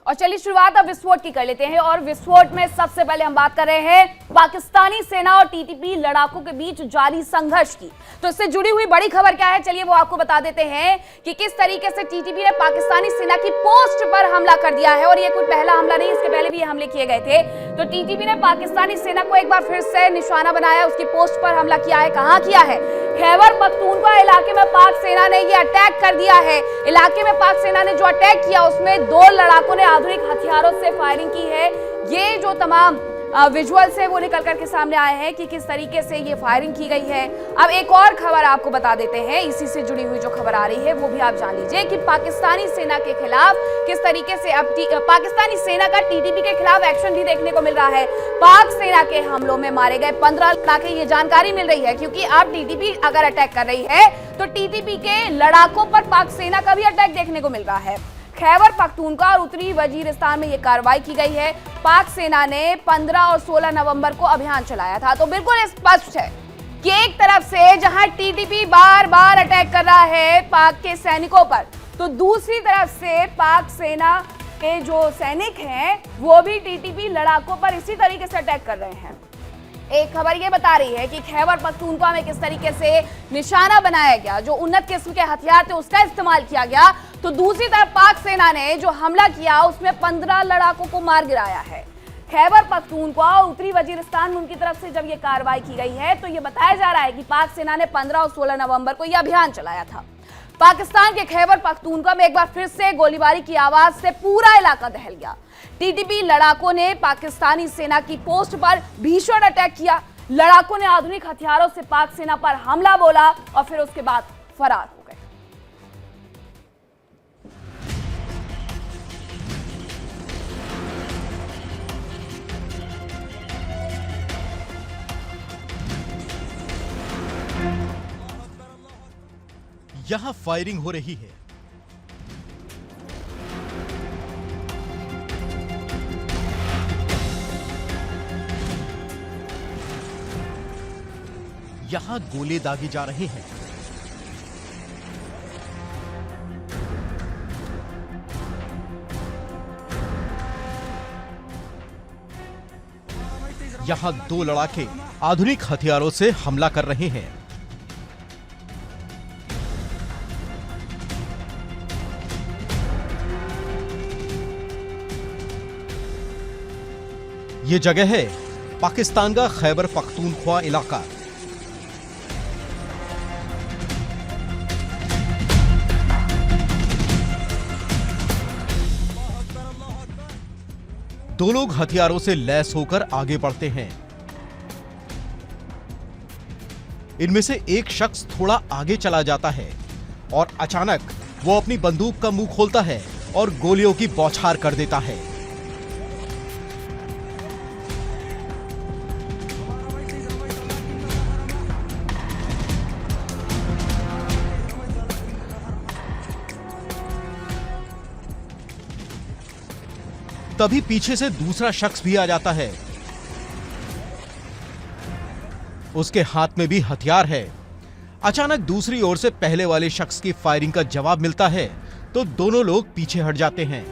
और चलिए शुरुआत अब विस्फोट की कर लेते हैं। और विस्फोट में सबसे पहले हम बात कर रहे हैं पाकिस्तानी सेना और टीटीपी लड़ाकों के बीच जारी संघर्ष की। तो इससे जुड़ी हुई बड़ी खबर क्या है, चलिए वो आपको बता देते हैं कि किस तरीके से टीटीपी ने पाकिस्तानी सेना की पोस्ट पर हमला कर दिया है। और ये कोई पहला हमला नहीं, इसके पहले भी ये हमले किए गए थे। तो टीटीपी ने पाकिस्तानी सेना को एक बार फिर से निशाना बनाया, उसकी पोस्ट पर हमला किया है। कहां किया है? खैबर पख्तूनख्वा इलाके में पाक सेना ने ये अटैक कर दिया है। इलाके में पाक सेना ने जो अटैक किया उसमें 2 लड़ाकों ने आधुनिक हथियारों से फायरिंग की है। ये जो तमाम विजुअल्स है वो निकल करके सामने आए हैं कि किस तरीके से ये फायरिंग की गई है। अब एक और खबर आपको बता देते हैं, इसी से जुड़ी हुई जो खबर आ रही है वो भी आप जान लीजिए कि पाकिस्तानी सेना के खिलाफ किस तरीके से अब पाकिस्तानी सेना का टीटीपी के खिलाफ एक्शन भी देखने को मिल रहा है। पाक सेना के हमलों में मारे गए 15 लड़ाके, ये जानकारी मिल रही है क्योंकि अब टीटीपी अगर अटैक कर रही है तो टीटीपी के लड़ाकों पर पाक सेना का भी अटैक देखने को मिल रहा है। खैबर पख्तूनख्वा और उत्तरी वजीरिस्तान में यह कार्रवाई की गई है। पाक सेना ने 15 और 16 नवंबर को अभियान चलाया था। तो बिल्कुल स्पष्ट है कि एक तरफ से जहां टीटीपी बार बार अटैक कर रहा है पाक के सैनिकों पर, तो दूसरी तरफ से पाक सेना के जो सैनिक हैं वो भी टीटीपी लड़ाकों पर इसी तरीके से अटैक कर रहे हैं। एक खबर ये बता रही है कि खैबर पख्तूनख्वा में किस तरीके से निशाना बनाया गया, जो उन्नत किस्म के हथियार थे उसका इस्तेमाल किया गया। तो दूसरी तरफ पाक सेना ने जो हमला किया उसमें 15 लड़ाकों को मार गिराया है। खैबर पख्तूनख्वा और उत्तरी वजीरिस्तान में उनकी तरफ से जब ये कार्रवाई की गई है तो ये बताया जा रहा है कि पाक सेना ने 15 और 16 नवंबर को यह अभियान चलाया था। पाकिस्तान के खैबर पख्तूनख्वा में एक बार फिर से गोलीबारी की आवाज से पूरा इलाका दहल गया। टीटीपी लड़ाकों ने पाकिस्तानी सेना की पोस्ट पर भीषण अटैक किया। लड़ाकों ने आधुनिक हथियारों से पाक सेना पर हमला बोला और फिर उसके बाद फरार हो गए। यहां फायरिंग हो रही है। यहां गोले दागे जा रहे हैं। यहां 2 लड़ाके आधुनिक हथियारों से हमला कर रहे हैं। यह जगह है पाकिस्तान का खैबर पख्तूनख्वा इलाका। दो लोग हथियारों से लैस होकर आगे बढ़ते हैं। इनमें से एक शख्स थोड़ा आगे चला जाता है और अचानक वो अपनी बंदूक का मुंह खोलता है और गोलियों की बौछार कर देता है। तभी पीछे से दूसरा शख्स भी आ जाता है। उसके हाथ में भी हथियार है। अचानक दूसरी ओर से पहले वाले शख्स की फायरिंग का जवाब मिलता है तो दोनों लोग पीछे हट जाते हैं।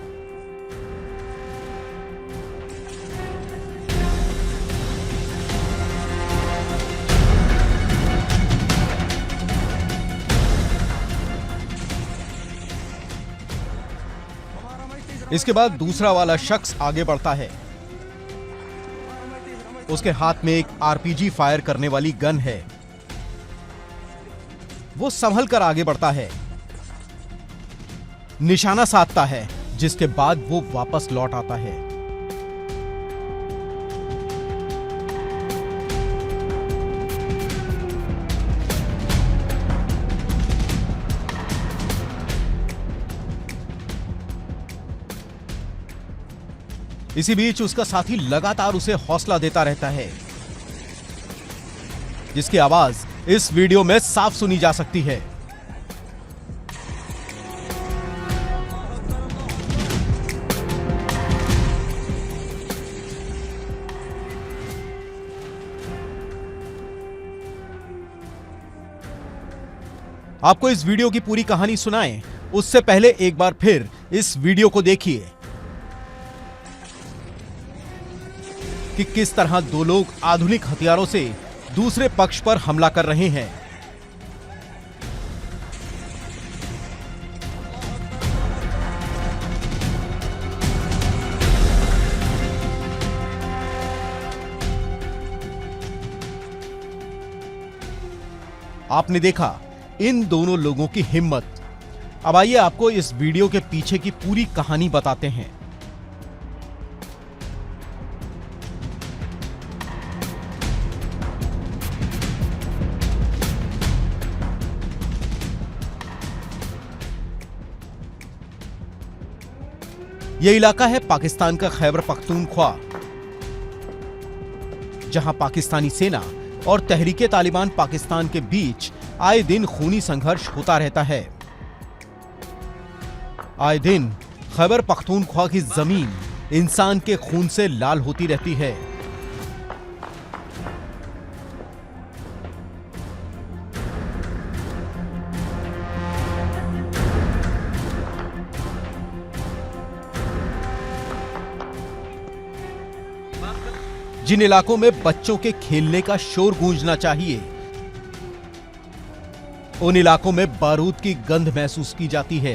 इसके बाद दूसरा वाला शख्स आगे बढ़ता है। उसके हाथ में एक आरपीजी फायर करने वाली गन है। वो संभल कर आगे बढ़ता है, निशाना साधता है, जिसके बाद वो वापस लौट आता है। इसी बीच उसका साथी लगातार उसे हौसला देता रहता है, जिसकी आवाज इस वीडियो में साफ सुनी जा सकती है। आपको इस वीडियो की पूरी कहानी सुनाएं उससे पहले एक बार फिर इस वीडियो को देखिए। कि किस तरह दो लोग आधुनिक हथियारों से दूसरे पक्ष पर हमला कर रहे हैं। आपने देखा इन दोनों लोगों की हिम्मत। अब आइए आपको इस वीडियो के पीछे की पूरी कहानी बताते हैं। यह इलाका है पाकिस्तान का खैबर पख्तूनख्वा, जहां पाकिस्तानी सेना और तहरीके तालिबान पाकिस्तान के बीच आए दिन खूनी संघर्ष होता रहता है। आए दिन खैबर पख्तूनख्वा की जमीन इंसान के खून से लाल होती रहती है। जिन इलाकों में बच्चों के खेलने का शोर गूंजना चाहिए, उन इलाकों में बारूद की गंध महसूस की जाती है।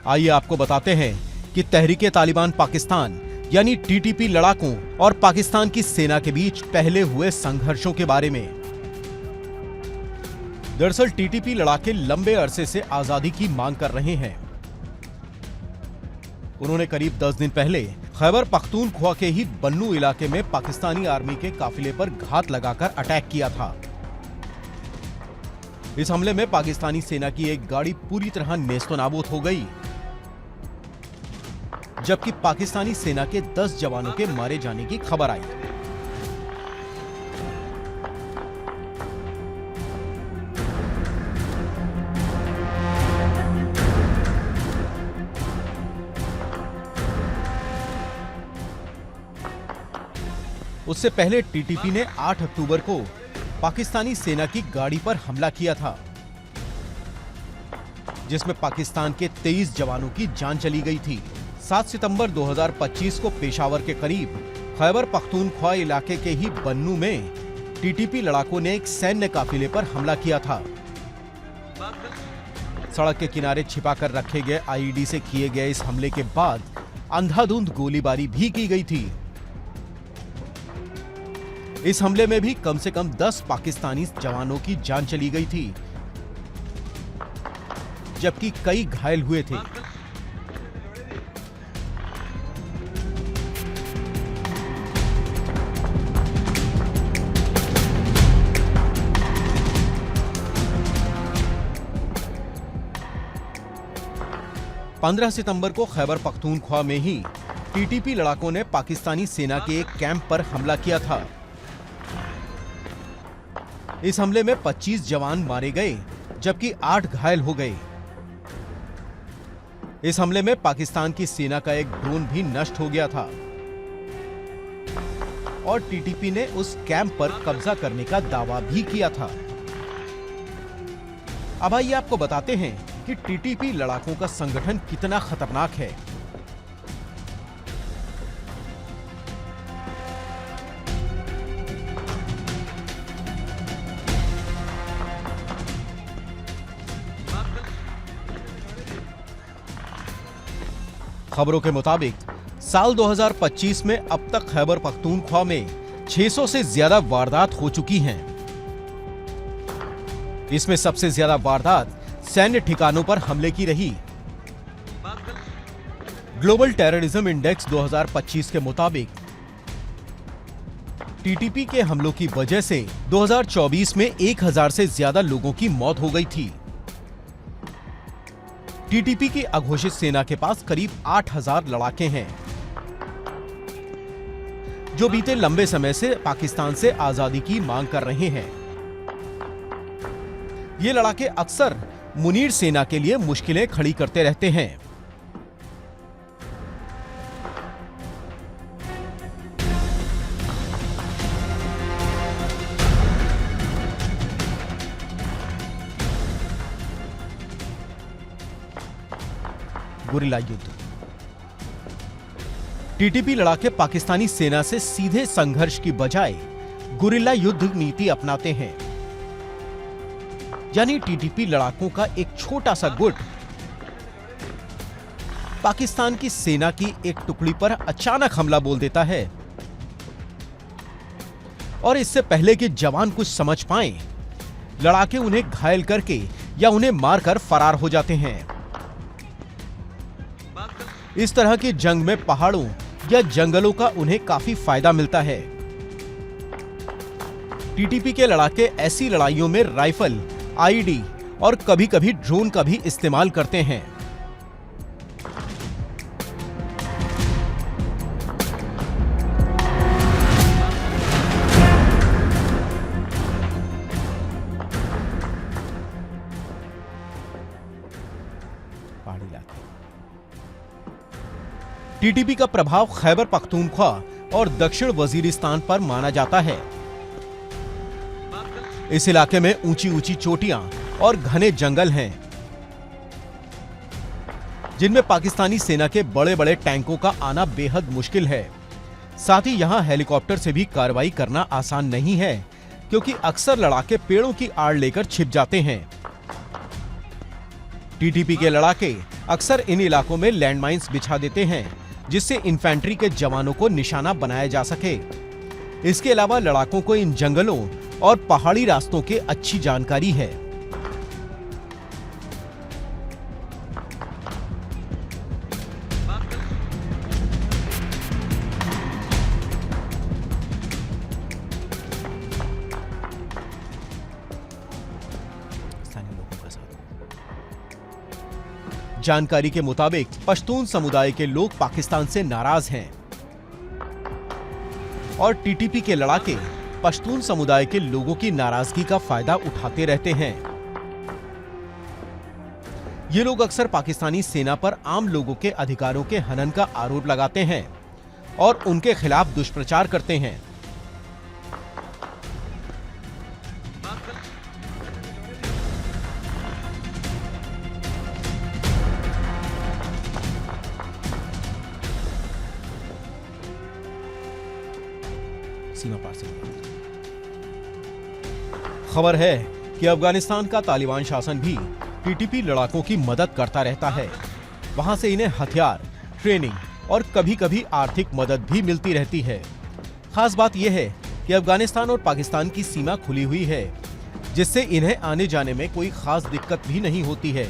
आइए आपको बताते हैं कि तहरीके तालिबान पाकिस्तान यानी टीटीपी लड़ाकों और पाकिस्तान की सेना के बीच पहले हुए संघर्षों के बारे में। दरअसल टीटीपी लड़ाके लंबे अरसे से आजादी की मांग कर रहे हैं। उन्होंने करीब 10 दिन पहले खैबर पख्तूनख्वा के ही बन्नू इलाके में पाकिस्तानी आर्मी के काफिले पर घात लगाकर अटैक किया था। इस हमले में पाकिस्तानी सेना की एक गाड़ी पूरी तरह नेस्तनाबूद हो गई, जबकि पाकिस्तानी सेना के 10 जवानों के मारे जाने की खबर आई। उससे पहले टीटीपी ने 8 अक्टूबर को पाकिस्तानी सेना की गाड़ी पर हमला किया था, जिसमें पाकिस्तान के 23 जवानों की जान चली गई थी। 7 सितंबर 2025 को पेशावर के करीब खैबर पख्तूनख्वा इलाके के ही बन्नू में टीटीपी लड़ाकों ने एक सैन्य काफिले पर हमला किया था। सड़क के किनारे छिपाकर रखे गए आईईडी से किए गए इस हमले के बाद अंधाधुंध गोलीबारी भी की गई थी। इस हमले में भी कम से कम 10 पाकिस्तानी जवानों की जान चली गई थी, जबकि कई घायल हुए थे। पंद्रह सितंबर को खैबर पख्तूनख्वा में ही टीटीपी लड़ाकों ने पाकिस्तानी सेना के एक कैंप पर हमला किया था। इस हमले में 25 जवान मारे गए, जबकि 8 घायल हो गए। इस हमले में पाकिस्तान की सेना का एक ड्रोन भी नष्ट हो गया था और टीटीपी ने उस कैंप पर कब्जा करने का दावा भी किया था। अब आइए आपको बताते हैं कि टीटीपी लड़ाकों का संगठन कितना खतरनाक है। खबरों के मुताबिक साल 2025 में अब तक खैबर पख्तूनख्वा में 600 से ज्यादा वारदात हो चुकी हैं। इसमें सबसे ज्यादा वारदात सैन्य ठिकानों पर हमले की रही। ग्लोबल टेररिज्म इंडेक्स 2025 के मुताबिक टीटीपी के हमलों की वजह से 2024 में 1000 से ज्यादा लोगों की मौत हो गई थी। टीटीपी की अघोषित सेना के पास करीब 8000 लड़ाके हैं, जो बीते लंबे समय से पाकिस्तान से आजादी की मांग कर रहे हैं। ये लड़ाके अक्सर मुनीर सेना के लिए मुश्किलें खड़ी करते रहते हैं। गुरिल्ला युद्ध। टीटीपी लड़ाके पाकिस्तानी सेना से सीधे संघर्ष की बजाय गुरिल्ला युद्ध नीति अपनाते हैं, यानी टीटीपी लड़ाकों का एक छोटा सा गुट पाकिस्तान की सेना की एक टुकड़ी पर अचानक हमला बोल देता है और इससे पहले कि जवान कुछ समझ पाएं, लड़ाके उन्हें घायल करके या उन्हें मारकर फरार हो जाते हैं। इस तरह की जंग में पहाड़ों या जंगलों का उन्हें काफी फायदा मिलता है। टीटीपी के लड़ाके ऐसी लड़ाइयों में राइफल, आईडी और कभी-कभी ड्रोन का भी इस्तेमाल करते हैं। पहाड़ी इलाके। टीटीपी का प्रभाव खैबर पख्तूनख्वा और दक्षिण वजीरिस्तान पर माना जाता है। इस इलाके में ऊंची ऊंची चोटियां और घने जंगल हैं, जिनमें पाकिस्तानी सेना के बड़े बड़े टैंकों का आना बेहद मुश्किल है। साथ ही यहां हेलीकॉप्टर से भी कार्रवाई करना आसान नहीं है, क्योंकि अक्सर लड़ाके पेड़ों की आड़ लेकर छिप जाते हैं। टीटीपी के लड़ाके अक्सर इन इलाकों में लैंडमाइंस बिछा देते हैं, जिससे इन्फेंट्री के जवानों को निशाना बनाया जा सके। इसके अलावा लड़ाकों को इन जंगलों और पहाड़ी रास्तों की अच्छी जानकारी है। स्थानीय लोगों का साथ। जानकारी के मुताबिक पश्तून समुदाय के लोग पाकिस्तान से नाराज हैं और टीटीपी के लड़ाके पश्तून समुदाय के लोगों की नाराजगी का फायदा उठाते रहते हैं। ये लोग अक्सर पाकिस्तानी सेना पर आम लोगों के अधिकारों के हनन का आरोप लगाते हैं और उनके खिलाफ दुष्प्रचार करते हैं। सीमा पार से खबर है कि अफगानिस्तान का तालिबान शासन भी टीटीपी लड़ाकों की मदद करता रहता है। वहां से इन्हें हथियार, ट्रेनिंग और कभी-कभी आर्थिक मदद भी मिलती रहती है। खास बात यह है कि अफगानिस्तान और पाकिस्तान की सीमा खुली हुई है, जिससे इन्हें आने जाने में कोई खास दिक्कत भी नहीं होती है।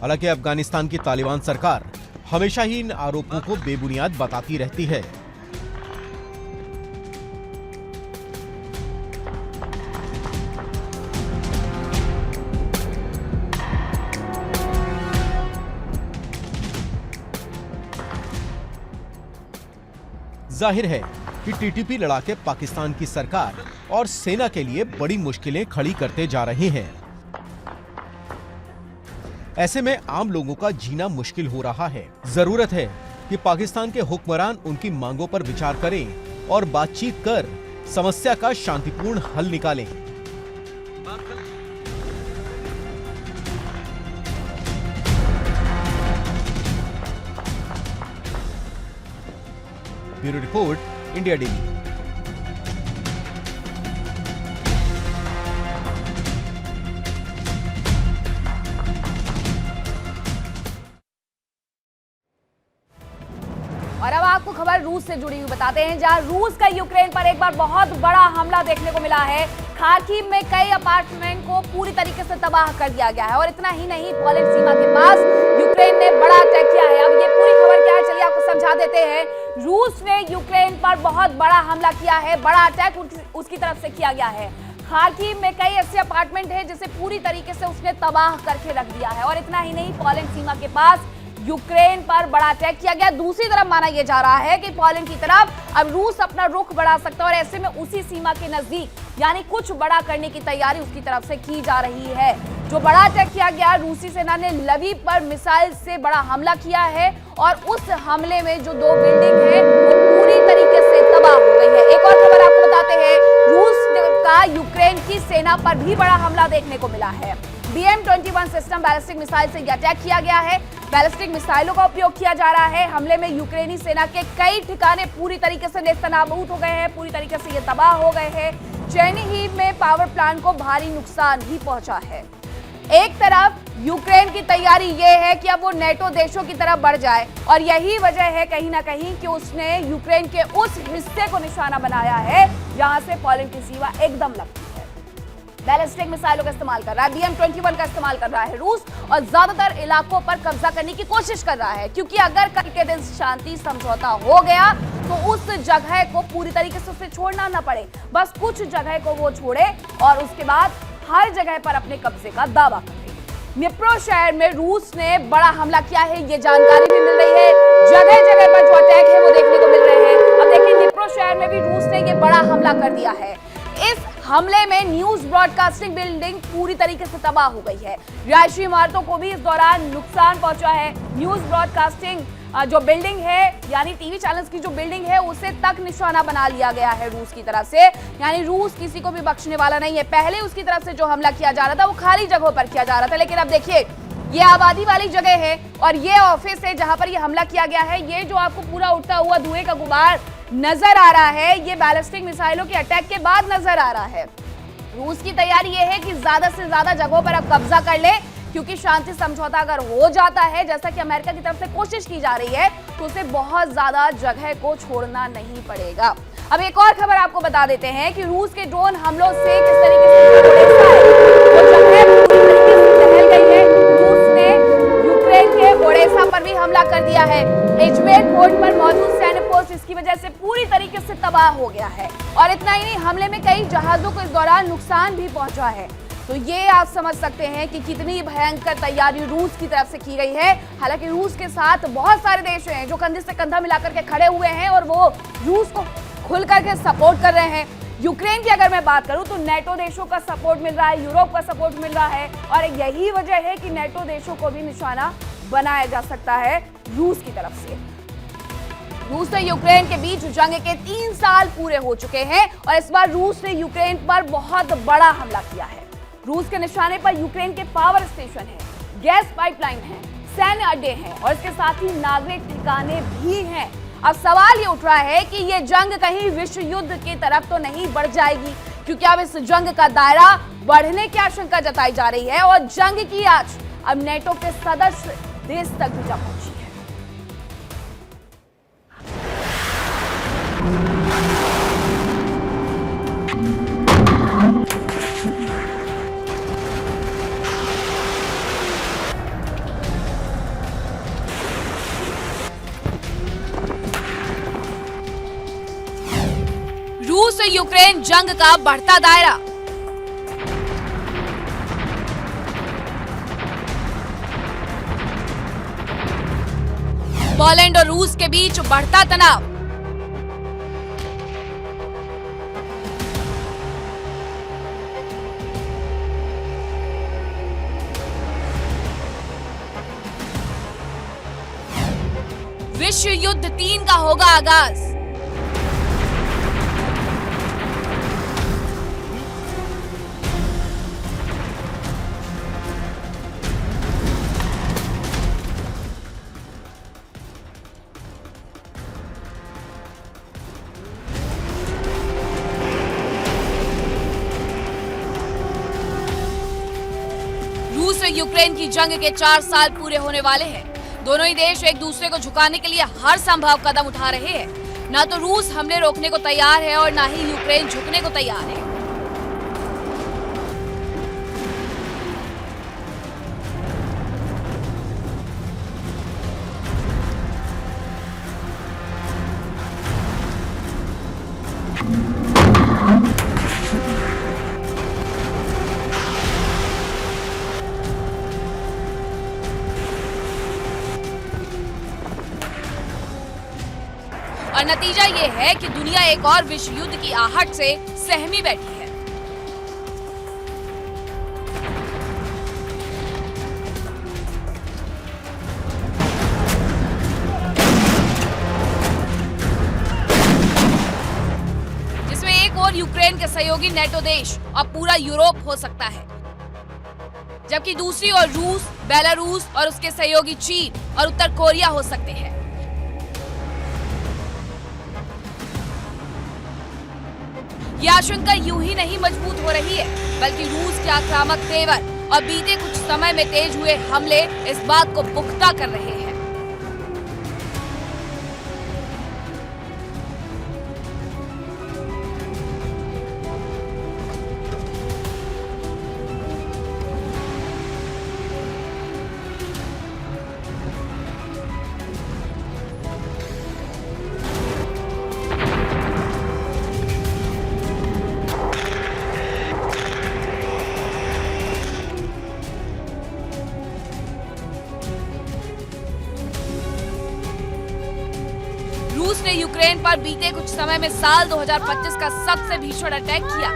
हालांकि अफगानिस्तान की तालिबान सरकार हमेशा ही इन आरोपों को बेबुनियाद बताती रहती है। जाहिर है कि टीटीपी लड़ाके पाकिस्तान की सरकार और सेना के लिए बड़ी मुश्किलें खड़ी करते जा रहे हैं। ऐसे में आम लोगों का जीना मुश्किल हो रहा है। जरूरत है कि पाकिस्तान के हुक्मरान उनकी मांगों पर विचार करें और बातचीत कर समस्या का शांतिपूर्ण हल निकालें। Bureau report, India daily. और अब आपको खबर रूस से जुड़ी हुई बताते हैं, जहां रूस का यूक्रेन पर एक बार बहुत बड़ा हमला देखने को मिला है। खार्किव में कई अपार्टमेंट को पूरी तरीके से तबाह कर दिया गया है और इतना ही नहीं, पोलैंड सीमा के पास यूक्रेन ने बड़ा अटैक किया है। अब ये पूरी खबर क्या है, चलिए आपको समझा देते हैं। रूस ने यूक्रेन पर बहुत बड़ा हमला किया है, बड़ा अटैक उसकी तरफ से किया गया है। खार्किव में कई ऐसे अपार्टमेंट हैं जिसे पूरी तरीके से उसने तबाह करके रख दिया है और इतना ही नहीं, पोलैंड सीमा के पास यूक्रेन पर बड़ा अटैक किया गया। दूसरी तरफ माना यह जा रहा है कि पोलैंड की तरफ अब रूस अपना रुख बढ़ा सकता है और ऐसे में उसी सीमा के नजदीक यानी कुछ बड़ा करने की तैयारी उसकी तरफ से की जा रही है। जो बड़ा अटैक किया गया, रूसी सेना ने लवीव पर मिसाइल से बड़ा हमला किया है और उस हमले में जो 2 बिल्डिंग है वो पूरी तरीके से तबाह हो गई है। एक और खबर आपको बताते हैं, रूस का का यूक्रेन की सेना पर भी बड़ा हमला देखने को मिला है। BM-21 सिस्टम बैलिस्टिक मिसाइल से अटैक किया गया है। बैलिस्टिक मिसाइलों का उपयोग किया जा रहा है। हमले में यूक्रेनी सेना के कई ठिकाने पूरी तरीके से नेस्तनाबूद हो गए हैं, पूरी तरीके से ये तबाह हो गए हैं। चेर्निहिव में पावर प्लांट को भारी नुकसान भी पहुंचा है। एक तरफ यूक्रेन की तैयारी ये है कि अब वो नेटो देशों की तरफ बढ़ जाए और यही वजह है कहीं ना कहीं कि उसने यूक्रेन के उस हिस्से को निशाना बनाया है जहां से पोलैंड की सीमा एकदम लगती है। बैलिस्टिक मिसाइलों का इस्तेमाल कर रहा है, BM-21 का इस्तेमाल कर रहा है रूस और ज्यादातर इलाकों पर कब्जा करने की कोशिश कर रहा है, क्योंकि अगर कल के दिन शांति समझौता हो गया तो उस जगह को पूरी तरीके से उसे छोड़ना ना पड़े, बस कुछ जगह को वो छोड़े और उसके बाद हर जगह पर अपने कब्जे का दावा करे। निप्रो शहर में रूस ने बड़ा हमला किया है, ये जानकारी भी मिल रही है। जगह जगह पर जो अटैक है वो देखने को मिल रहे हैं। अब देखिए, निप्रो शहर में भी रूस ने ये बड़ा हमला कर दिया है। इस हमले में न्यूज ब्रॉडकास्टिंग बिल्डिंग पूरी तरीके से तबाह हो गई है। रिहायशी इमारतों को भी इस दौरान नुकसान पहुंचा है। न्यूज ब्रॉडकास्टिंग जो बिल्डिंग है, यानी टीवी चैनल्स की जो बिल्डिंग है, उसे तक निशाना बना लिया गया है रूस की तरफ से। यानी रूस किसी को भी बख्शने वाला नहीं है। पहले उसकी तरफ से जो हमला किया जा रहा था वो खाली जगहों पर किया जा रहा था, लेकिन अब देखिए ये आबादी वाली जगह है और ये ऑफिस है जहां पर ये हमला किया गया है। ये जो आपको पूरा उठता हुआ धुएं का गुबार नजर आ रहा है, ये बैलिस्टिक मिसाइलों के अटैक के बाद नजर आ रहा है। रूस की तैयारी ये है कि ज्यादा से ज्यादा जगहों पर अब कब्जा कर ले, क्योंकि शांति समझौता अगर हो जाता है, जैसा कि अमेरिका की तरफ से कोशिश की जा रही है, तो उसे बहुत ज्यादा जगह को छोड़ना नहीं पड़ेगा। अब एक और खबर आपको बता देते हैं कि रूस के ड्रोन हमलों से किस तरीके से वो जगह पूरी तरीके से टहल गई है। रूस ने यूक्रेन के ओडेसा पर भी हमला कर दिया है। एजमेर पोर्ट पर मौजूद सैन्य पोस्ट इसकी वजह से पूरी तरीके से तबाह हो गया है। और इतना ही नहीं, हमले में कई जहाजों को इस दौरान नुकसान भी पहुंचा है। तो ये आप समझ सकते हैं कि कितनी भयंकर तैयारी रूस की तरफ से की गई है। हालांकि रूस के साथ बहुत सारे देश हैं जो कंधे से कंधा मिलाकर के खड़े हुए हैं और वो रूस को खुल करके सपोर्ट कर रहे हैं। यूक्रेन की अगर मैं बात करूं तो नेटो देशों का सपोर्ट मिल रहा है, यूरोप का सपोर्ट मिल रहा है और यही वजह है कि नेटो देशों को भी निशाना बनाया जा सकता है रूस की तरफ से। रूस और यूक्रेन के बीच जंग के 3 साल पूरे हो चुके हैं और इस बार रूस ने यूक्रेन पर बहुत बड़ा हमला किया है। रूस के निशाने पर यूक्रेन के पावर स्टेशन है, गैस पाइपलाइन है, सैन्य अड्डे हैं और इसके साथ ही नागरिक ठिकाने भी हैं। अब सवाल ये उठ रहा है कि ये जंग कहीं विश्व युद्ध की तरफ तो नहीं बढ़ जाएगी, क्योंकि अब इस जंग का दायरा बढ़ने की आशंका जताई जा रही है और जंग की आंच अब नेटो के सदस्य देश तक भी जा पहुंची है। रूस और यूक्रेन जंग का बढ़ता दायरा। पोलैंड और रूस के बीच बढ़ता तनाव। विश्व युद्ध 3 का होगा आगाज। रूस और यूक्रेन की जंग के 4 साल पूरे होने वाले हैं। दोनों ही देश एक दूसरे को झुकाने के लिए हर संभव कदम उठा रहे हैं। ना तो रूस हमले रोकने को तैयार है और ना ही यूक्रेन झुकने को तैयार है। और नतीजा ये है कि दुनिया एक और विश्व युद्ध की आहट से सहमी बैठी है। जिसमें एक और और यूक्रेन के सहयोगी नेटो देश और पूरा यूरोप हो सकता है, जबकि दूसरी ओर रूस, बेलारूस और उसके सहयोगी चीन और उत्तर कोरिया हो सकते हैं। यह आशंका यूं ही नहीं मजबूत हो रही है, बल्कि रूस के आक्रामक तेवर और बीते कुछ समय में तेज हुए हमले इस बात को पुख्ता कर रहे हैं। रूस ने यूक्रेन पर बीते कुछ समय में साल 2025 का सबसे भीषण अटैक किया।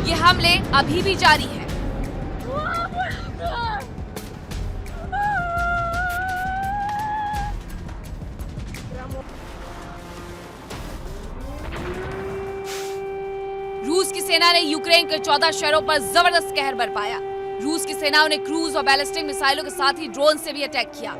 ये हमले अभी भी जारी हैं। रूस की सेना ने यूक्रेन के 14 शहरों पर जबरदस्त कहर बरपाया। रूस की सेनाओं ने क्रूज और बैलिस्टिक मिसाइलों के साथ ही ड्रोन से भी अटैक किया।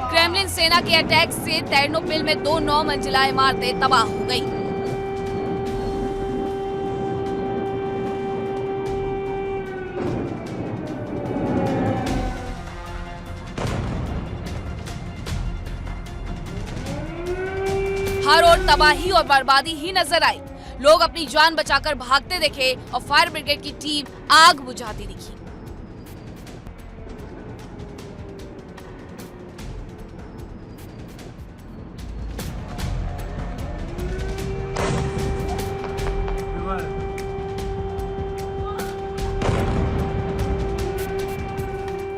क्रेमलिन सेना के अटैक से तेर्नोपिल में 2 9 मंजिला इमारतें तबाह हो गई। हर ओर तबाही और बर्बादी ही नजर आई। लोग अपनी जान बचाकर भागते दिखे और फायर ब्रिगेड की टीम आग बुझाती दिखी।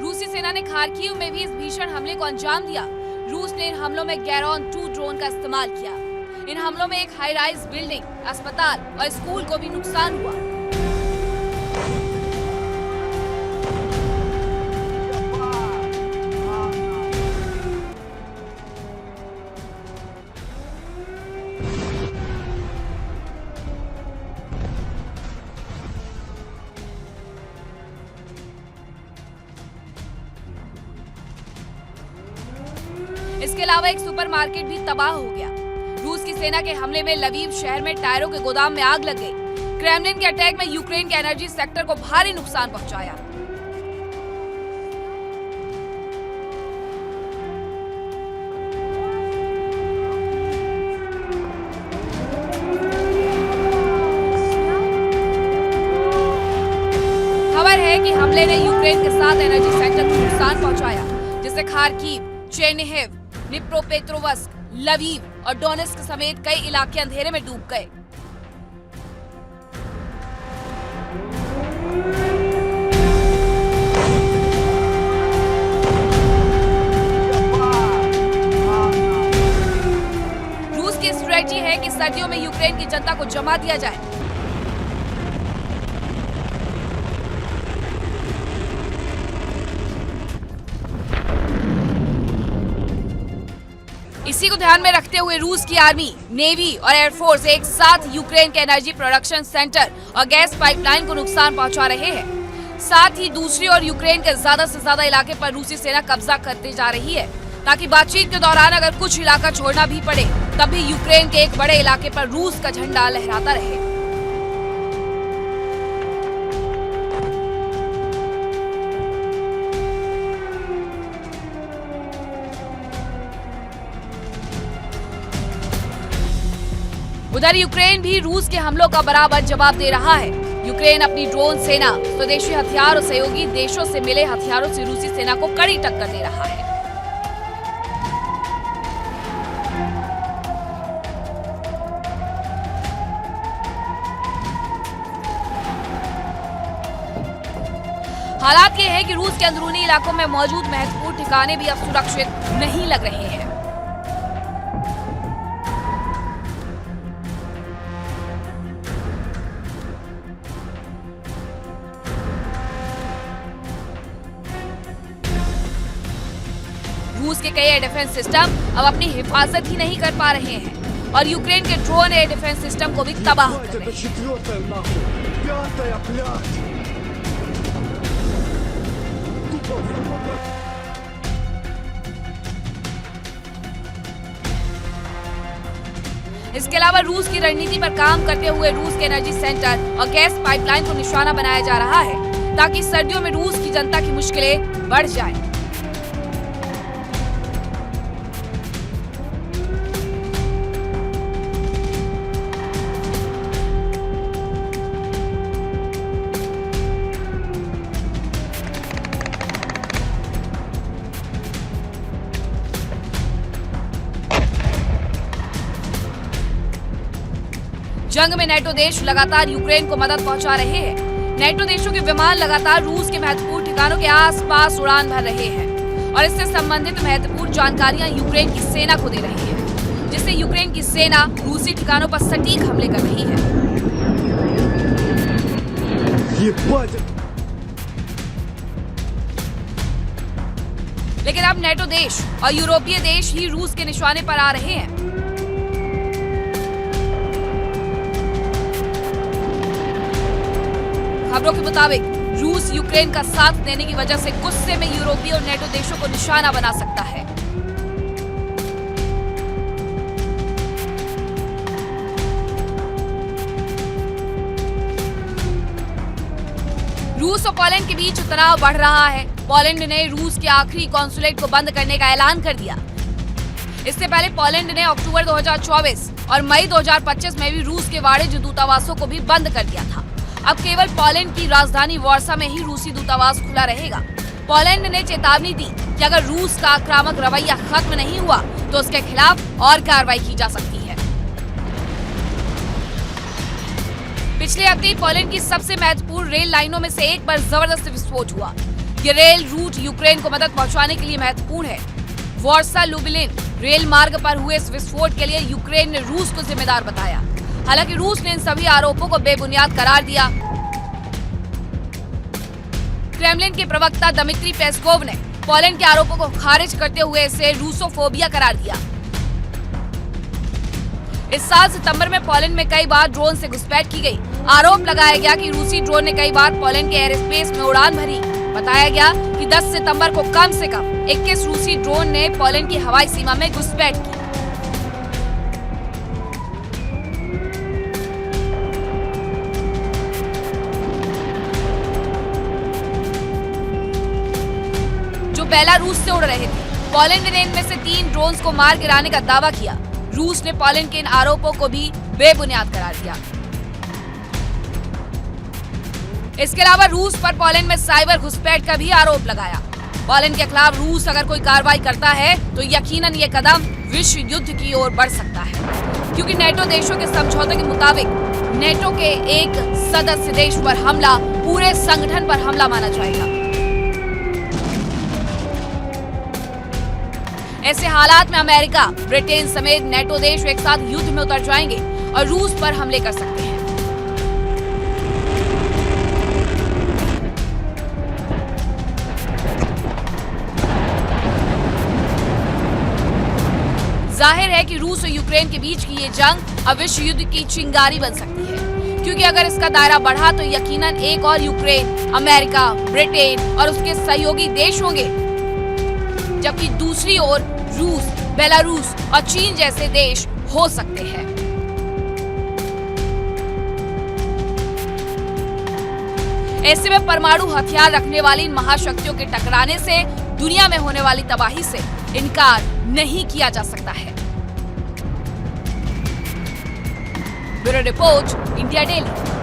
रूसी सेना ने खार्किव में भी इस भीषण हमले को अंजाम दिया। रूस ने इन हमलों में गैरॉन 2 ड्रोन का इस्तेमाल किया। इन हमलों में एक हाई राइज बिल्डिंग, अस्पताल और स्कूल को भी नुकसान हुआ। इसके अलावा एक सुपरमार्केट भी तबाह हो गया। रूस की सेना के हमले में लवीव शहर में टायरों के गोदाम में आग लग गई। क्रेमलिन के अटैक में यूक्रेन के एनर्जी सेक्टर को भारी नुकसान पहुंचाया। खबर है कि हमले ने यूक्रेन के 7 एनर्जी सेक्टर को नुकसान पहुंचाया, जिससे खार्किव, चेर्निहिव, निप्रोपेट्रोवस्क, लवीव और डोनेस्क समेत कई इलाके अंधेरे में डूब गए। रूस की स्ट्रेटजी है कि सर्दियों में यूक्रेन की जनता को जमा दिया जाए। इसी को ध्यान में रखते हुए रूस की आर्मी, नेवी और एयरफोर्स एक साथ यूक्रेन के एनर्जी प्रोडक्शन सेंटर और गैस पाइपलाइन को नुकसान पहुंचा रहे हैं। साथ ही दूसरी ओर यूक्रेन के ज्यादा से ज्यादा इलाके पर रूसी सेना कब्जा करते जा रही है, ताकि बातचीत के दौरान अगर कुछ इलाका छोड़ना भी पड़े तब भी यूक्रेन के एक बड़े इलाके पर रूस का झंडा लहराता रहे। उधर यूक्रेन भी रूस के हमलों का बराबर जवाब दे रहा है। यूक्रेन अपनी ड्रोन सेना, स्वदेशी हथियार और सहयोगी देशों से मिले हथियारों से रूसी सेना को कड़ी टक्कर दे रहा है। हालात ये है कि रूस के अंदरूनी इलाकों में मौजूद महत्वपूर्ण ठिकाने भी अब सुरक्षित नहीं लग रहे हैं। रूस के कई एयर डिफेंस सिस्टम अब अपनी हिफाजत ही नहीं कर पा रहे हैं और यूक्रेन के ड्रोन एयर डिफेंस सिस्टम को भी तबाह कर रहे हैं। इसके अलावा रूस की रणनीति पर काम करते हुए रूस के एनर्जी सेंटर और गैस पाइपलाइन को निशाना बनाया जा रहा है ताकि सर्दियों में रूस की जनता की मुश्किलें बढ़ जाएं। जंग में नेटो देश लगातार यूक्रेन को मदद पहुंचा रहे हैं। नेटो देशों के विमान लगातार रूस के महत्वपूर्ण ठिकानों के आसपास उड़ान भर रहे हैं और इससे संबंधित महत्वपूर्ण जानकारियां यूक्रेन की सेना को दे रही है, जिससे यूक्रेन की सेना रूसी ठिकानों पर सटीक हमले कर रही है। लेकिन अब नेटो देश और यूरोपीय देश ही रूस के निशाने पर आ रहे हैं। खबरों के मुताबिक रूस यूक्रेन का साथ देने की वजह से गुस्से में यूरोपीय और नेटो देशों को निशाना बना सकता है। रूस और पोलैंड के बीच तनाव बढ़ रहा है। पोलैंड ने रूस के आखिरी कॉन्सुलेट को बंद करने का ऐलान कर दिया। इससे पहले पोलैंड ने अक्टूबर 2024 और मई 2025 में भी रूस के वाणिज्य दूतावासों को भी बंद कर दिया था। अब केवल पोलैंड की राजधानी वार्सा में ही रूसी दूतावास खुला रहेगा। पोलैंड ने चेतावनी दी कि अगर रूस का आक्रामक रवैया खत्म नहीं हुआ तो उसके खिलाफ और कार्रवाई की जा सकती है। पिछले हफ्ते पोलैंड की सबसे महत्वपूर्ण रेल लाइनों में से एक पर जबरदस्त विस्फोट हुआ। ये रेल रूट यूक्रेन को मदद पहुंचाने के लिए महत्वपूर्ण है। वार्सा लुबिलिन रेल मार्ग पर हुए इस विस्फोट के लिए यूक्रेन ने रूस को जिम्मेदार बताया। हालांकि रूस ने इन सभी आरोपों को बेबुनियाद करार दिया। क्रेमलिन के प्रवक्ता दमित्री पेस्कोव ने पोलैंड के आरोपों को खारिज करते हुए इसे रूसोफोबिया करार दिया। इस साल सितंबर में पोलैंड में कई बार ड्रोन से घुसपैठ की गई। आरोप लगाया गया कि रूसी ड्रोन ने कई बार पोलैंड के एयर स्पेस में उड़ान भरी। बताया गया कि 10 सितंबर को कम से कम 21 रूसी ड्रोन ने पोलैंड की हवाई सीमा में घुसपैठ की। बेलारूस से उड़ रहे थे। पोलैंड ने इनमें से 3 ड्रोन्स को मार गिराने का दावा किया। रूस ने पोलैंड के इन आरोपों को भी बेबुनियाद करार दिया। इसके अलावा रूस पर पोलैंड में साइबर घुसपैठ का भी आरोप लगाया। पोलैंड के खिलाफ रूस अगर कोई कार्रवाई करता है तो यकीनन ये कदम विश्व युद्ध की ओर बढ़ सकता है, क्योंकि नेटो देशों के समझौते के मुताबिक नेटो के एक सदस्य देश पर हमला पूरे संगठन पर हमला माना जाएगा। ऐसे हालात में अमेरिका, ब्रिटेन समेत नेटो देश एक साथ युद्ध में उतर जाएंगे और रूस पर हमले कर सकते हैं। जाहिर है कि रूस और यूक्रेन के बीच की ये जंग अब विश्व युद्ध की चिंगारी बन सकती है, क्योंकि अगर इसका दायरा बढ़ा तो यकीनन एक और यूक्रेन, अमेरिका, ब्रिटेन और उसके सहयोगी देश होंगे, जबकि दूसरी ओर रूस, बेलारूस और चीन जैसे देश हो सकते हैं। ऐसे में परमाणु हथियार रखने वाली इन महाशक्तियों के टकराने से दुनिया में होने वाली तबाही से इनकार नहीं किया जा सकता है। Bureau report, India daily.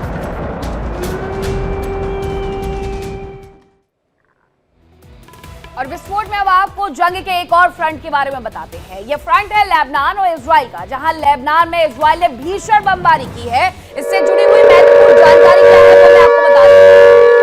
और विस्फोट में अब आपको जंग के एक और फ्रंट के बारे में बताते हैं। यह फ्रंट है लेबनान और इजराइल का, जहां लेबनान में इजराइल ने भीषण बमबारी की है। इससे जुड़ी हुई महत्वपूर्ण जानकारी क्या है वो मैं आपको बता दूं।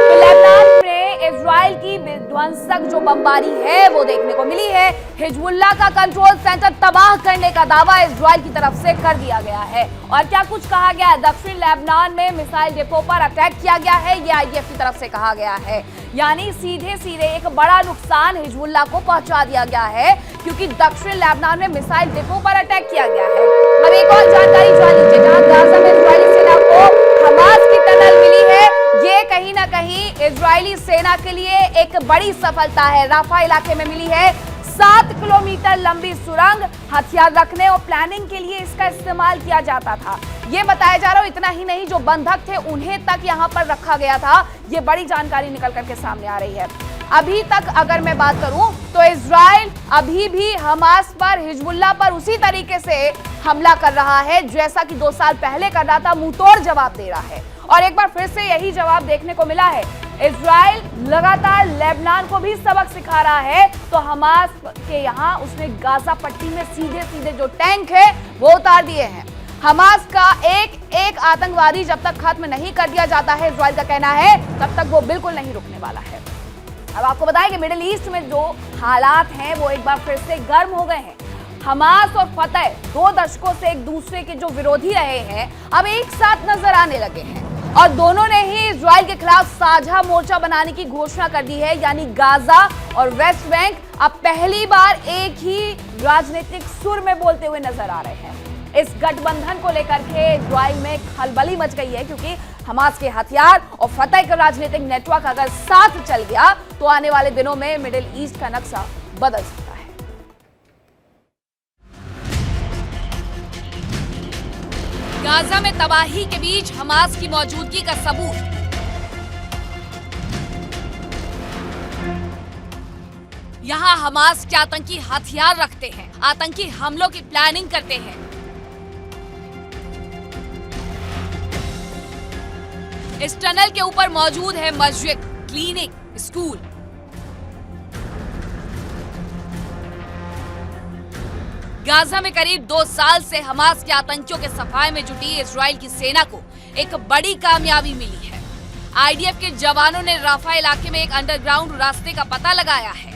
तो लेबनान में इजराइल की विध्वंसक जो बमबारी है वो देखने को मिली है। हिजबुल्लाह का कंट्रोल सेंटर तबाह करने का दावा इजराइल की तरफ से कर दिया गया है। और क्या कुछ कहा गया है, दक्षिण लेबनान में मिसाइल डिपो पर अटैक किया गया है, ये आईडीएफ की तरफ से कहा गया है। यानी सीधे सीधे एक बड़ा नुकसान हिजबुल्लाह को पहुंचा दिया गया है, क्योंकि दक्षिण लेबनान में मिसाइल डिपो पर अटैक किया गया है। अब एक और जानकारी जान लीजिए, जहां गाजा में इजरायली सेना को हमास की टनल मिली है, ये कहीं ना कहीं इजरायली सेना के लिए एक बड़ी सफलता है। राफा इलाके में मिली है 7 किलोमीटर लंबी सुरंग। हथियार रखने और प्लानिंग के लिए इसका इस्तेमाल किया जाता था, ये बताया जा रहा है। इतना ही नहीं, जो बंधक थे उन्हें तक यहां पर रखा गया था। ये बड़ी जानकारी निकल करके सामने आ रही है। अभी तक अगर मैं बात करूं तो इजराइल अभी भी हमास पर, हिजबुल्लाह पर उसी तरीके से हमला कर रहा है जैसा कि 2 साल पहले कर रहा था। मुंहतोड़ जवाब दे रहा है और एक बार फिर से यही जवाब देखने को मिला है। इजराइल लगातार लेबनान को भी सबक सिखा रहा है, तो हमास के यहां उसने गाजा पट्टी में सीधे सीधे जो टैंक है वो उतार दिए हैं। हमास का एक आतंकवादी जब तक खत्म नहीं कर दिया जाता है, इजराइल का कहना है, तब तक वो बिल्कुल नहीं रुकने वाला है। अब आपको बताएं कि मिडिल ईस्ट में जो हालात हैं वो एक बार फिर से गर्म हो गए हैं। हमास और फतह 2 दशकों से एक दूसरे के जो विरोधी रहे हैं, अब एक साथ नजर आने लगे हैं और दोनों ने ही इजराइल के खिलाफ साझा मोर्चा बनाने की घोषणा कर दी है। यानी गाजा और वेस्ट बैंक अब पहली बार एक ही राजनीतिक सुर में बोलते हुए नजर आ रहे हैं। इस गठबंधन को लेकर के इजराइल में खलबली मच गई है, क्योंकि हमास के हथियार और फतह का राजनीतिक नेटवर्क अगर साथ चल गया तो आने वाले दिनों में मिडिल ईस्ट का नक्शा बदल सकता है। गाजा में तबाही के बीच हमास की मौजूदगी का सबूत। यहां हमास के आतंकी हथियार रखते हैं, आतंकी हमलों की प्लानिंग करते हैं। इस टनल के ऊपर मौजूद है मस्जिद, क्लिनिक, स्कूल। गाजा में करीब 2 साल से हमास के आतंकियों के सफाए में जुटी इजराइल की सेना को एक बड़ी कामयाबी मिली है। आईडीएफ के जवानों ने राफा इलाके में एक अंडरग्राउंड रास्ते का पता लगाया है।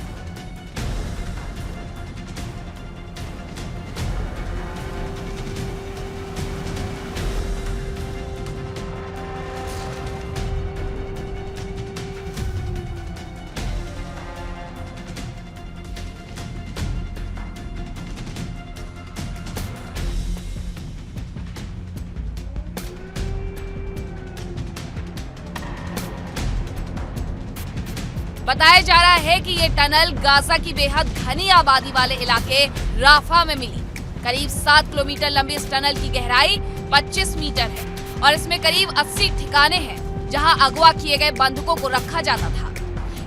बताया जा रहा है कि ये टनल गाजा की बेहद घनी आबादी वाले इलाके राफा में मिली। करीब 7 किलोमीटर लंबी इस टनल की गहराई 25 मीटर है और इसमें करीब 80 ठिकाने हैं जहां अगवा किए गए बंधकों को रखा जाता था।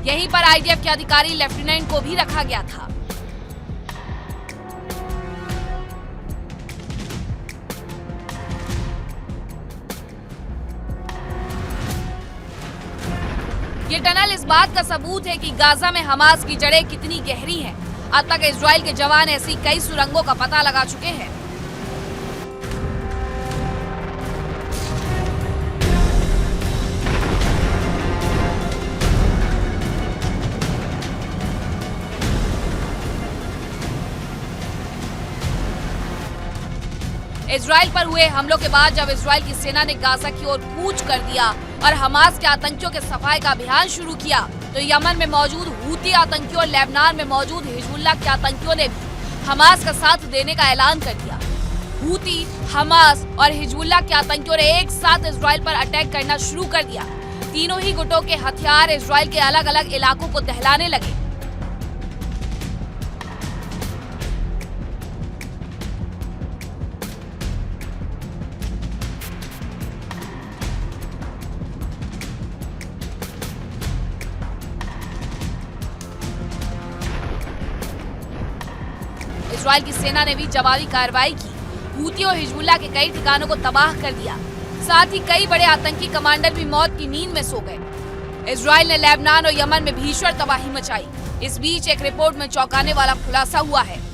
यहीं पर आईडीएफ के अधिकारी लेफ्टिनेंट को भी रखा गया था। ये टनल इस बात का सबूत है कि गाजा में हमास की जड़ें कितनी गहरी हैं। अब तक इजराइल के जवान ऐसी कई सुरंगों का पता लगा चुके हैं। इजराइल पर हुए हमलों के बाद जब इजराइल की सेना ने गाजा की ओर कूच कर दिया और हमास के आतंकियों के सफाई का अभियान शुरू किया, तो यमन में मौजूद हूती आतंकियों और लेबनान में मौजूद हिजबुल्लाह के आतंकियों ने भी हमास का साथ देने का ऐलान कर दिया। हूती, हमास और हिजबुल्लाह के आतंकियों ने एक साथ इजराइल पर अटैक करना शुरू कर दिया। तीनों ही गुटों के हथियार इजराइल के अलग अलग इलाकों को दहलाने लगे। इजराइल की सेना ने भी जवाबी कार्रवाई की। हूती और हिजबुल्लाह के कई ठिकानों को तबाह कर दिया। साथ ही कई बड़े आतंकी कमांडर भी मौत की नींद में सो गए। इजराइल ने लेबनान और यमन में भीषण तबाही मचाई। इस बीच एक रिपोर्ट में चौंकाने वाला खुलासा हुआ है।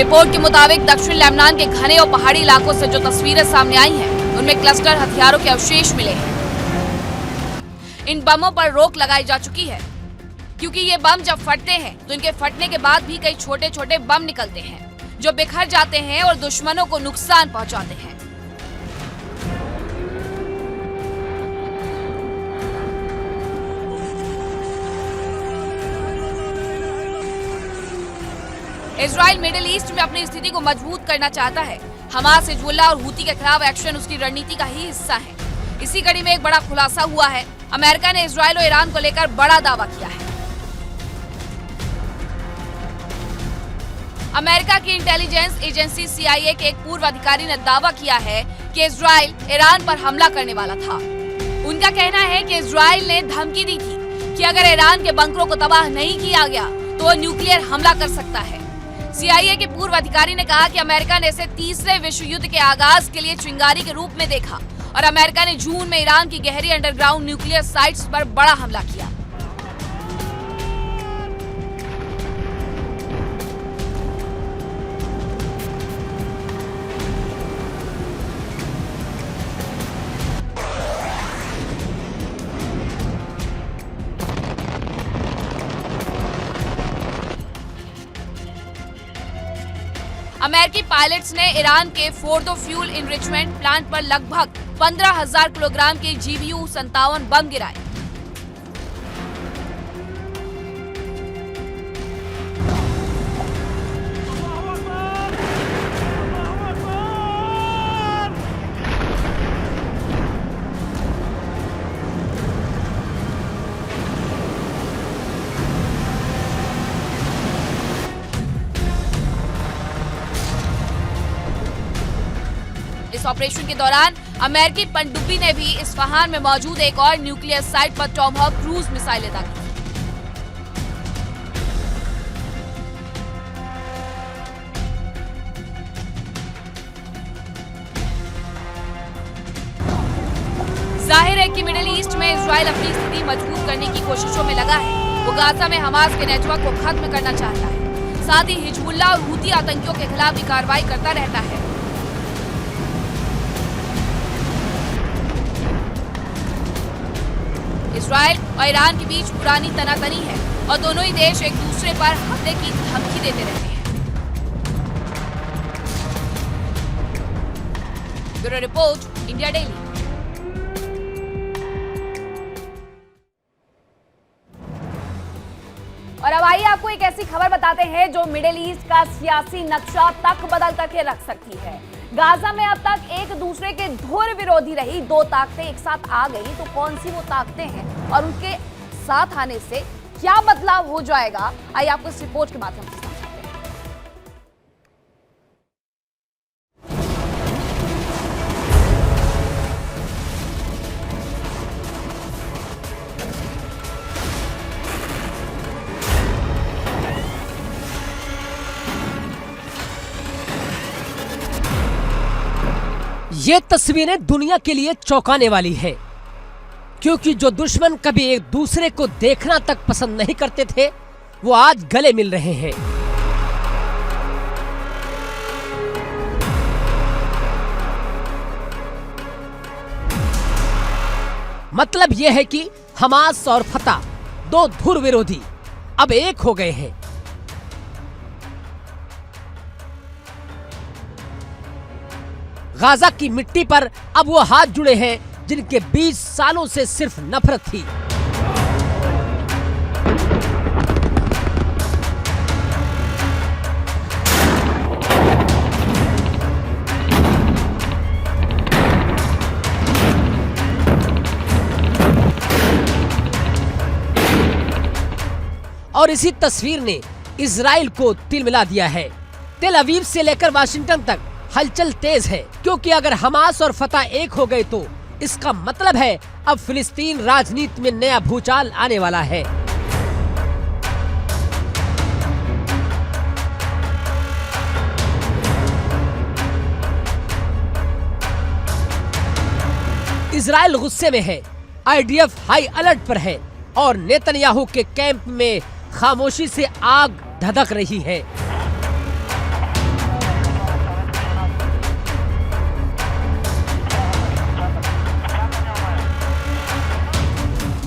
रिपोर्ट के मुताबिक दक्षिण लेबनान के घने और पहाड़ी इलाकों से जो तस्वीरें सामने आई हैं, उनमें क्लस्टर हथियारों के अवशेष मिले हैं। इन बमों पर रोक लगाई जा चुकी है, क्योंकि ये बम जब फटते हैं तो इनके फटने के बाद भी कई छोटे छोटे बम निकलते हैं, जो बिखर जाते हैं और दुश्मनों को नुकसान पहुंचाते हैं। इजराइल मिडिल ईस्ट में अपनी स्थिति को मजबूत करना चाहता है। हमास, हिजबुल्लाह और हूती के खिलाफ एक्शन उसकी रणनीति का ही हिस्सा है। इसी कड़ी में एक बड़ा खुलासा हुआ है। अमेरिका ने इजराइल और ईरान को लेकर बड़ा दावा किया है। अमेरिका की इंटेलिजेंस एजेंसी CIA के एक पूर्व अधिकारी ने दावा किया है कि इजराइल ईरान पर हमला करने वाला था। उनका कहना है कि इजराइल ने धमकी दी थी कि अगर ईरान के बंकरों को तबाह नहीं किया गया तो वो न्यूक्लियर हमला कर सकता है। CIA के पूर्व अधिकारी ने कहा कि अमेरिका ने इसे तीसरे विश्व युद्ध के आगाज के लिए चिंगारी के रूप में देखा और अमेरिका ने जून में ईरान की गहरी अंडरग्राउंड न्यूक्लियर साइट्स पर बड़ा हमला किया। अमेरिकी पायलट्स ने ईरान के फोर्दो फ्यूल इनरिचमेंट प्लांट पर लगभग 15,000 किलोग्राम के GBU-57 बम गिराए। इस ऑपरेशन के दौरान अमेरिकी पनडुब्बी ने भी इस्फहान में मौजूद एक और न्यूक्लियर साइट पर टॉमहॉक क्रूज मिसाइलें दागी। जाहिर है कि मिडिल ईस्ट में इजराइल अपनी स्थिति मजबूत करने की कोशिशों में लगा है। वो गाजा में हमास के नेटवर्क को खत्म करना चाहता है। साथ ही हिजबुल्लाह और हूती आतंकियों के खिलाफ भी कार्रवाई करता रहता है। इजराइल और ईरान के बीच पुरानी तनातनी है और दोनों ही देश एक दूसरे पर हमले की धमकी देते रहते हैं। Bureau report, India daily. और अब आइए आपको एक ऐसी खबर बताते हैं जो मिडिल ईस्ट का सियासी नक्शा तक बदल करके रख सकती है। गाजा में अब तक एक दूसरे के धुर विरोधी रही दो ताकतें एक साथ आ गई, तो कौन सी वो ताकतें हैं और उनके साथ आने से क्या बदलाव हो जाएगा, आइए आपको इस रिपोर्ट के माध्यम से समझाते हैं। ये तस्वीरें दुनिया के लिए चौंकाने वाली है, क्योंकि जो दुश्मन कभी एक दूसरे को देखना तक पसंद नहीं करते थे, वो आज गले मिल रहे हैं। मतलब यह है कि हमास और फतह, दो धुर विरोधी, अब एक हो गए हैं। गाजा की मिट्टी पर अब वो हाथ जुड़े हैं जिनके 20 सालों से सिर्फ नफरत थी। और इसी तस्वीर ने इजराइल को तिलमिला दिया है। तेल अवीव से लेकर वाशिंगटन तक हलचल तेज है, क्योंकि अगर हमास और फतह एक हो गए तो इसका मतलब है अब फिलिस्तीन राजनीति में नया भूचाल आने वाला है। इजराइल गुस्से में है, IDF हाई अलर्ट पर है और नेतन्याहू के कैंप में खामोशी से आग धधक रही है।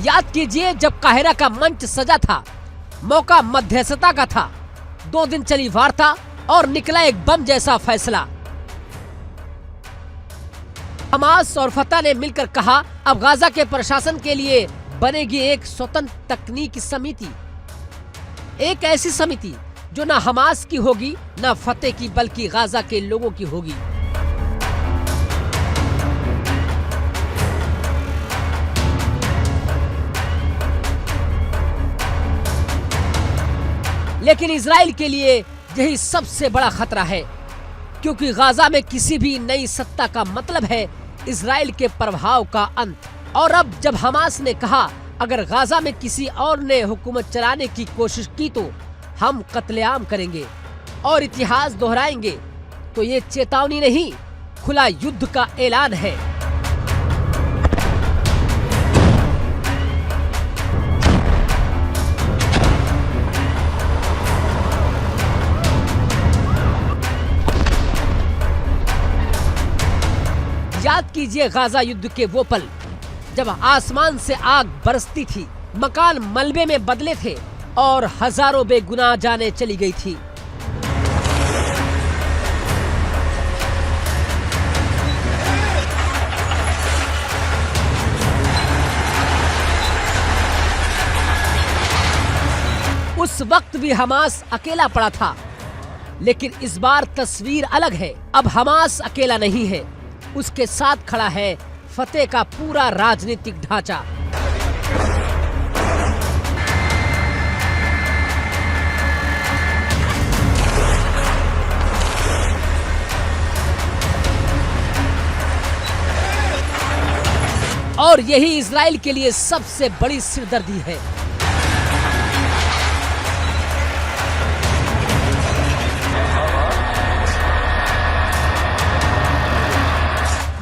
याद कीजिए, जब काहिरा का मंच सजा था, मौका मध्यस्थता का था। 2 दिन चली वार्ता और निकला एक बम जैसा फैसला। हमास और फतह ने मिलकर कहा, अब गाजा के प्रशासन के लिए बनेगी एक स्वतंत्र तकनीकी समिति, एक ऐसी समिति जो न हमास की होगी न फतेह की, बल्कि गाजा के लोगों की होगी। लेकिन इजराइल के लिए यही सबसे बड़ा खतरा है, क्योंकि गाजा में किसी भी नई सत्ता का मतलब है इजराइल के प्रभाव का अंत। और अब जब हमास ने कहा अगर गाजा में किसी और ने हुकूमत चलाने की कोशिश की तो हम कत्लेआम करेंगे और इतिहास दोहराएंगे, तो ये चेतावनी नहीं, खुला युद्ध का ऐलान है। याद कीजिए गाजा युद्ध के वो पल जब आसमान से आग बरसती थी, मकान मलबे में बदले थे और हजारों बेगुनाह जानें चली गई थी। उस वक्त भी हमास अकेला पड़ा था, लेकिन इस बार तस्वीर अलग है। अब हमास अकेला नहीं है, उसके साथ खड़ा है फतेह का पूरा राजनीतिक ढांचा। और यही इजराइल के लिए सबसे बड़ी सिरदर्दी है।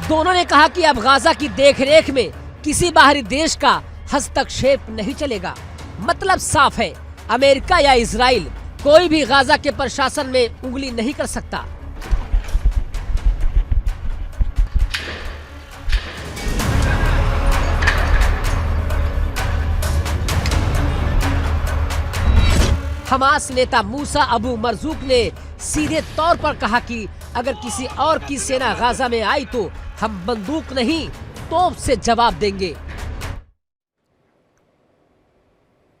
दोनों ने कहा कि अब गाजा की देखरेख में किसी बाहरी देश का हस्तक्षेप नहीं चलेगा। मतलब साफ है, अमेरिका या इजराइल कोई भी गाजा के प्रशासन में उंगली नहीं कर सकता। हमास नेता मूसा अबू मरजूक ने सीधे तौर पर कहा कि अगर किसी और की सेना गाजा में आई तो हम बंदूक नहीं, तोप से जवाब देंगे।